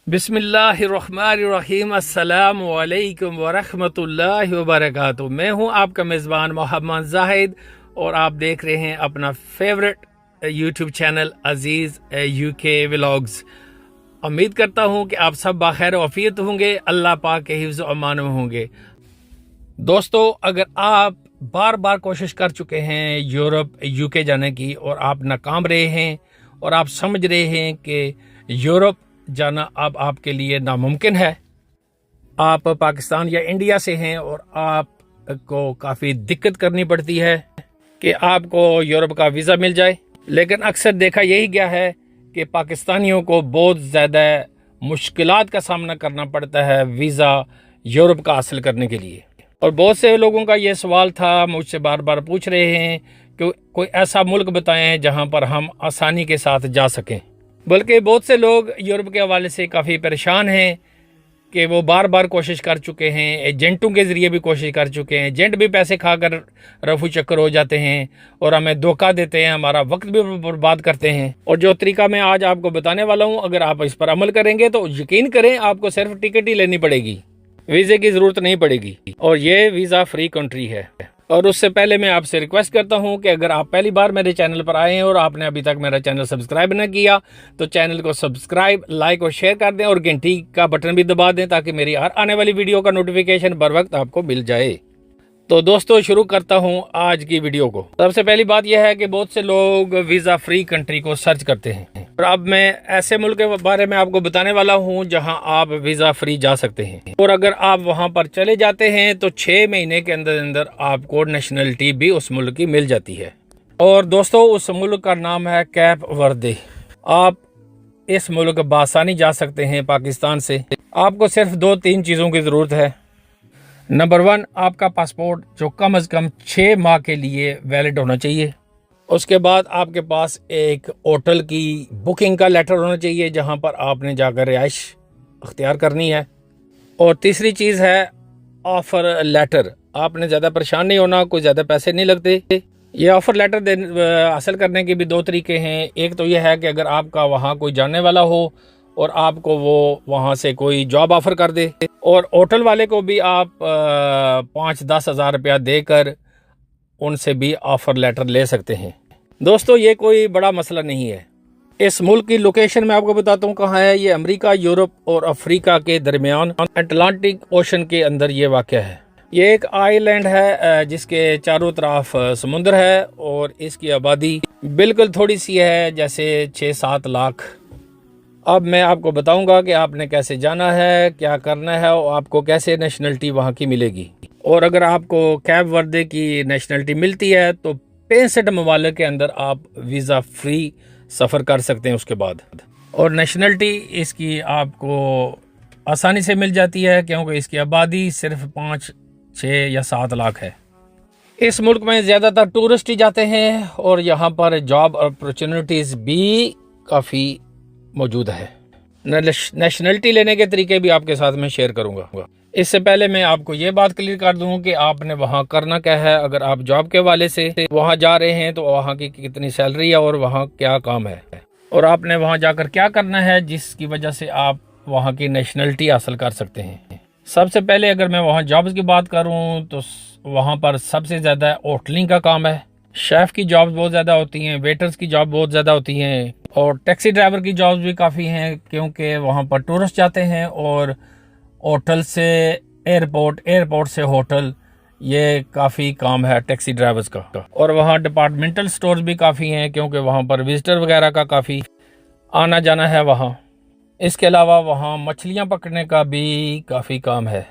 बिस्मिल्लाहिर्रहमानिर्रहीम। अस्सलाम वालेकुम वरहमतुल्लाहि वबरकातुहू। मैं हूं आपका मेज़बान मोहम्मद जाहिद और आप देख रहे हैं अपना फेवरेट यूट्यूब चैनल अजीज़ यूके व्लॉग्स। उम्मीद करता हूं कि आप सब बाखैर वफ़ियत होंगे, अल्लाह पाक के हिफ्ज़ व अमान में होंगे। दोस्तों, अगर आप बार बार कोशिश कर चुके हैं यूरोप यूके जाने की और आप नाकाम रहे हैं और आप समझ रहे हैं कि यूरोप जाना अब आपके लिए नामुमकिन है, आप पाकिस्तान या इंडिया से हैं और आपको काफ़ी दिक्कत करनी पड़ती है कि आपको यूरोप का वीज़ा मिल जाए, लेकिन अक्सर देखा यही गया है कि पाकिस्तानियों को बहुत ज़्यादा मुश्किलात का सामना करना पड़ता है वीज़ा यूरोप का हासिल करने के लिए। और बहुत से लोगों का ये सवाल था, मुझसे बार बार पूछ रहे हैं कि कोई ऐसा मुल्क बताएं जहां पर हम आसानी के साथ जा सकें। बल्कि बहुत से लोग यूरोप के हवाले से काफ़ी परेशान हैं कि वो बार बार कोशिश कर चुके हैं, एजेंटों के ज़रिए भी कोशिश कर चुके हैं, एजेंट भी पैसे खाकर रफू चक्कर हो जाते हैं और हमें धोखा देते हैं, हमारा वक्त भी बर्बाद करते हैं। और जो तरीका मैं आज आपको बताने वाला हूँ, अगर आप इस पर अमल करेंगे तो यकीन करें आपको सिर्फ टिकट ही लेनी पड़ेगी, वीज़े की ज़रूरत नहीं पड़ेगी। और ये वीज़ा फ्री कंट्री है। और उससे पहले मैं आपसे रिक्वेस्ट करता हूं कि अगर आप पहली बार मेरे चैनल पर आए हैं और आपने अभी तक मेरा चैनल सब्सक्राइब न किया तो चैनल को सब्सक्राइब, लाइक और शेयर कर दें और घंटी का बटन भी दबा दें ताकि मेरी हर आने वाली वीडियो का नोटिफिकेशन बर वक्त आपको मिल जाए। तो दोस्तों, शुरू करता हूं आज की वीडियो को। सबसे पहली बात यह है कि बहुत से लोग वीज़ा फ्री कंट्री को सर्च करते हैं और अब मैं ऐसे मुल्क के बारे में आपको बताने वाला हूं जहां आप वीज़ा फ्री जा सकते हैं। और अगर आप वहां पर चले जाते हैं तो 6 महीने के अंदर अंदर आपको नेशनलिटी भी उस मुल्क की मिल जाती है। और दोस्तों, उस मुल्क का नाम है कैप वर्दे। आप इस मुल्क बासानी जा सकते हैं पाकिस्तान से। आपको सिर्फ 2-3 चीज़ों की ज़रूरत है। नंबर 1, आपका पासपोर्ट जो कम से कम 6 माह के लिए वैलिड होना चाहिए। उसके बाद आपके पास एक होटल की बुकिंग का लेटर होना चाहिए जहां पर आपने जाकर रिहाइश अख्तियार करनी है। और तीसरी चीज़ है ऑफ़र लेटर। आपने ज़्यादा परेशान नहीं होना, कोई ज़्यादा पैसे नहीं लगते। ये ऑफ़र लेटर हासिल करने के भी 2 तरीके हैं। एक तो यह है कि अगर आपका वहाँ कोई जानने वाला हो और आपको वो वहाँ से कोई जॉब ऑफ़र कर दे, और होटल वाले को भी आप 5-10 हज़ार रुपया देकर उनसे भी ऑफ़र लेटर ले सकते हैं। दोस्तों, ये कोई बड़ा मसला नहीं है। इस मुल्क की लोकेशन मैं आपको बताता हूँ कहाँ है। ये अमेरिका, यूरोप और अफ्रीका के दरमियान अटलांटिक ओशन के अंदर ये वाक़या है। ये एक आइलैंड है जिसके चारों तरफ समुंदर है और इसकी आबादी बिल्कुल थोड़ी सी है, जैसे 6-7 लाख। अब मैं आपको बताऊंगा कि आपने कैसे जाना है, क्या करना है और आपको कैसे नेशनलिटी वहाँ की मिलेगी। और अगर आपको कैप वर्दे की नेशनलिटी मिलती है तो 65 ममालिक के अंदर आप वीज़ा फ्री सफ़र कर सकते हैं उसके बाद। और नेशनलिटी इसकी आपको आसानी से मिल जाती है क्योंकि इसकी आबादी सिर्फ 5, 6 या 7 लाख है। इस मुल्क में ज़्यादातर टूरिस्ट ही जाते हैं और यहाँ पर जॉब अपॉर्चुनिटीज़ भी काफ़ी मौजूद है। नेशनलिटी लेने के तरीके भी आपके साथ में शेयर करूंगा। इससे पहले मैं आपको ये बात क्लियर कर दूं कि आपने वहां करना क्या है। अगर आप जॉब के वाले से वहां जा रहे हैं तो वहां की कितनी सैलरी है और वहां क्या काम है और आपने वहां जाकर क्या करना है जिसकी वजह से आप वहां की नेशनलिटी हासिल कर सकते हैं। सबसे पहले अगर मैं वहां जॉब्स की बात करूं तो वहां पर सबसे ज़्यादा होटलिंग का काम है। शेफ़ की जॉब्स बहुत ज़्यादा होती हैं, वेटर्स की जॉब बहुत ज़्यादा होती हैं और टैक्सी ड्राइवर की जॉब्स भी काफ़ी हैं क्योंकि वहाँ पर टूरिस्ट जाते हैं। और होटल से एयरपोर्ट, एयरपोर्ट से होटल, ये काफ़ी काम है टैक्सी ड्राइवर्स का। और वहाँ डिपार्टमेंटल स्टोर्स भी काफ़ी हैं क्योंकि वहाँ पर विजिटर वगैरह का काफ़ी आना जाना है वहाँ। इसके अलावा वहाँ मछलियाँ पकड़ने का भी काफ़ी काम है।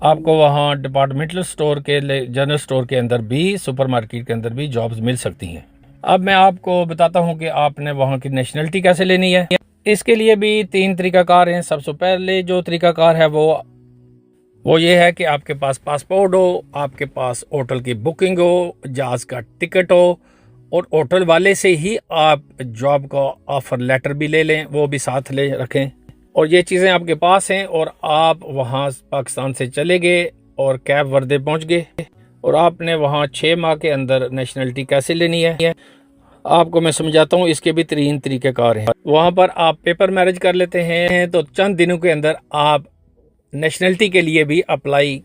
आपको वहाँ डिपार्टमेंटल स्टोर के, जनरल स्टोर के अंदर भी, सुपरमार्केट के अंदर भी जॉब्स मिल सकती हैं। अब मैं आपको बताता हूँ कि आपने वहाँ की नेशनलिटी कैसे लेनी है। इसके लिए भी 3 तरीकाकार हैं। सबसे पहले जो तरीकाकार है वो ये है कि आपके पास पासपोर्ट हो, आपके पास होटल की बुकिंग हो, जहाज़ का टिकट हो और होटल वाले से ही आप जॉब का ऑफ़र लेटर भी ले लें, वो भी साथ ले रखें। और ये चीज़ें आपके पास हैं और आप वहाँ पाकिस्तान से चले गए और कैप वर्दे पहुँच गए और आपने वहाँ 6 माह के अंदर नेशनलिटी कैसे लेनी है आपको मैं समझाता हूँ। इसके भी 3 तरीक़ेकार हैं। वहाँ पर आप पेपर मैरिज कर लेते हैं तो चंद दिनों के अंदर आप नेशनलिटी के लिए भी अप्लाई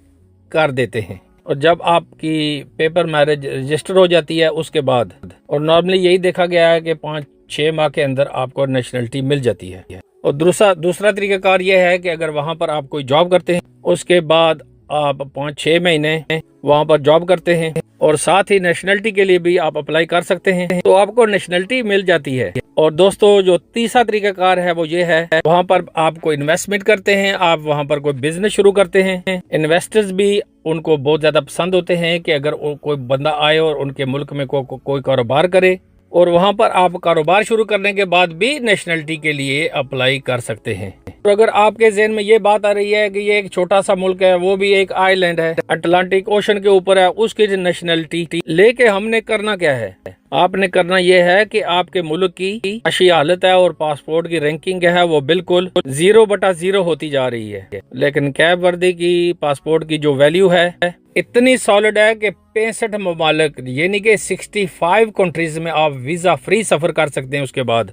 कर देते हैं, और जब आपकी पेपर मैरिज रजिस्टर हो जाती है उसके बाद, और नॉर्मली यही देखा गया है कि 5-6 माह के अंदर आपको नेशनलिटी मिल जाती है। और दूसरा तरीक़ाकार यह है कि अगर वहाँ पर आप कोई जॉब करते हैं, उसके बाद आप 5-6 महीने वहाँ पर जॉब करते हैं और साथ ही नेशनलिटी के लिए भी आप अप्लाई कर सकते हैं, तो आपको नेशनलिटी मिल जाती है। और दोस्तों, जो तीसरा तरीकाकार है वो ये है, वहाँ पर आप कोई इन्वेस्टमेंट करते हैं, आप वहाँ पर कोई बिजनेस शुरू करते हैं। इन्वेस्टर्स भी उनको बहुत ज़्यादा पसंद होते हैं कि अगर कोई बंदा आए और उनके मुल्क में कोई कारोबार करे, और वहाँ पर आप कारोबार शुरू करने के बाद भी नेशनलिटी के लिए अप्लाई कर सकते हैं। तो अगर आपके ज़हन में ये बात आ रही है कि ये एक छोटा सा मुल्क है, वो भी एक आइलैंड है, अटलांटिक ओशन के ऊपर है, उसकी नेशनलिटी लेके हमने करना क्या है? आपने करना यह है कि आपके मुल्क की अच्छी हालत है और पासपोर्ट की रैंकिंग है वो बिल्कुल 0/0 होती जा रही है, लेकिन कैप वर्दी की पासपोर्ट की जो वैल्यू है इतनी सॉलिड है कि 65 ममालिक यानी कि 65 कंट्रीज में आप वीज़ा फ्री सफ़र कर सकते हैं उसके बाद।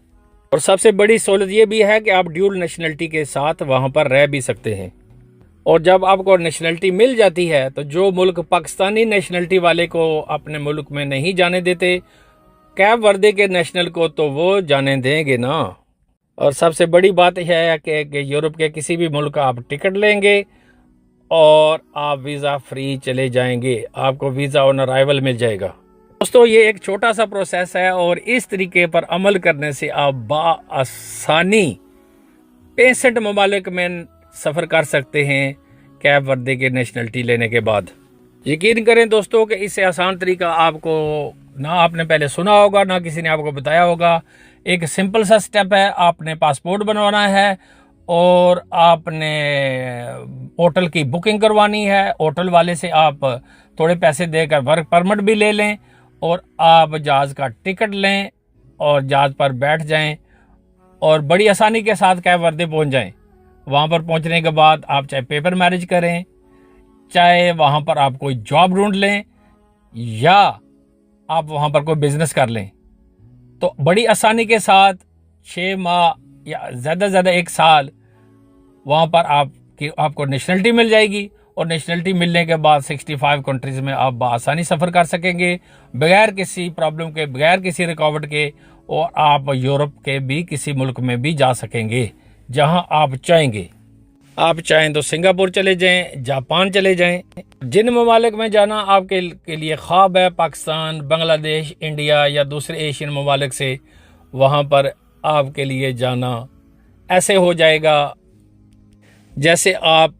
और सबसे बड़ी सहूलत ये भी है कि आप ड्यूल नेशनलिटी के साथ वहाँ पर रह भी सकते हैं। और जब आपको नेशनलिटी मिल जाती है तो जो मुल्क पाकिस्तानी नेशनलिटी वाले को अपने मुल्क में नहीं जाने देते, कैप वर्दे के नेशनल को तो वो जाने देंगे ना। और सबसे बड़ी बात यह है कि यूरोप के किसी भी मुल्क का आप टिकट लेंगे और आप वीज़ा फ्री चले जाएंगे, आपको वीज़ा ऑन अराइवल मिल जाएगा। दोस्तों, ये एक छोटा सा प्रोसेस है और इस तरीके पर अमल करने से आप बाआसानी 65 ममालिक में सफ़र कर सकते हैं कैप वर्दे के नेशनलिटी लेने के बाद। यकीन करें दोस्तों कि इससे आसान तरीका आपको ना आपने पहले सुना होगा, ना किसी ने आपको बताया होगा। एक सिंपल सा स्टेप है, आपने पासपोर्ट बनवाना है और आपने होटल की बुकिंग करवानी है। होटल वाले से आप थोड़े पैसे देकर वर्क परमिट भी ले लें और आप जहाज़ का टिकट लें और जहाज़ पर बैठ जाएं और बड़ी आसानी के साथ कैप वर्दे पहुंच जाएं। वहां पर पहुंचने के बाद आप चाहे पेपर मैरिज करें, चाहे वहां पर आप कोई जॉब ढूंढ लें, या आप वहां पर कोई बिजनेस कर लें, तो बड़ी आसानी के साथ 6 माह या ज़्यादा से ज़्यादा 1 साल वहाँ पर आपको नेशनलिटी मिल जाएगी। और नेशनलिटी मिलने के बाद 65 कंट्रीज़ में आप बआसानी सफ़र कर सकेंगे बगैर किसी प्रॉब्लम के, बगैर किसी रुकावट के, और आप यूरोप के भी किसी मुल्क में भी जा सकेंगे जहाँ आप चाहेंगे। आप चाहें तो सिंगापुर चले जाएं, जापान चले जाएं। जिन ममालिक में जाना आपके लिए ख्वाब है, पाकिस्तान, बांग्लादेश, इंडिया या दूसरे एशियन ममालिक से, वहाँ पर आपके लिए जाना ऐसे हो जाएगा जैसे आप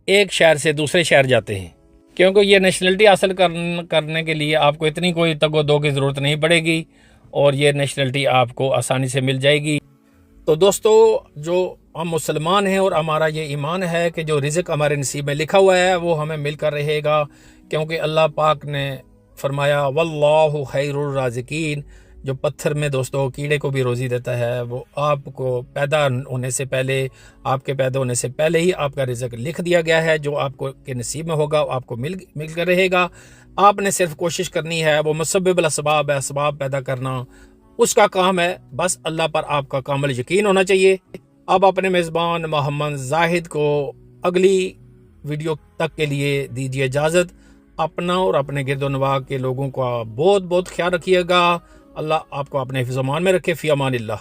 एक शहर से दूसरे शहर जाते हैं, क्योंकि ये नेशनलिटी हासिल करने के लिए आपको इतनी कोई तगो-दो की ज़रूरत नहीं पड़ेगी और ये नेशनलिटी आपको आसानी से मिल जाएगी। तो दोस्तों, जो हम मुसलमान हैं और हमारा ये ईमान है कि जो रिज़्क़ हमारे नसीब में लिखा हुआ है वो हमें मिलकर रहेगा, क्योंकि अल्लाह पाक ने फरमाया वल्लाहु खैरुर राज़िकीन। जो पत्थर में दोस्तों कीड़े को भी रोज़ी देता है, वो आपको पैदा होने से पहले, आपके पैदा होने से पहले ही आपका रिज़्क़ लिख दिया गया है। जो आपको के नसीब में होगा आपको मिल कर रहेगा। आपने सिर्फ कोशिश करनी है, वो मुसब्बिबुल असबाब है, असबाब पैदा करना उसका काम है। बस अल्लाह पर आपका कामिल यकीन होना चाहिए। अब अपने मेज़बान मोहम्मद जाहिद को अगली वीडियो तक के लिए दीजिए इजाज़त। अपना और अपने गिरदोनवा के लोगों का बहुत बहुत ख्याल रखिएगा। अल्लाह आपको अपने हिफ़्ज़-ओ-अमान में रखे। फ़ी अमानिल्लाह।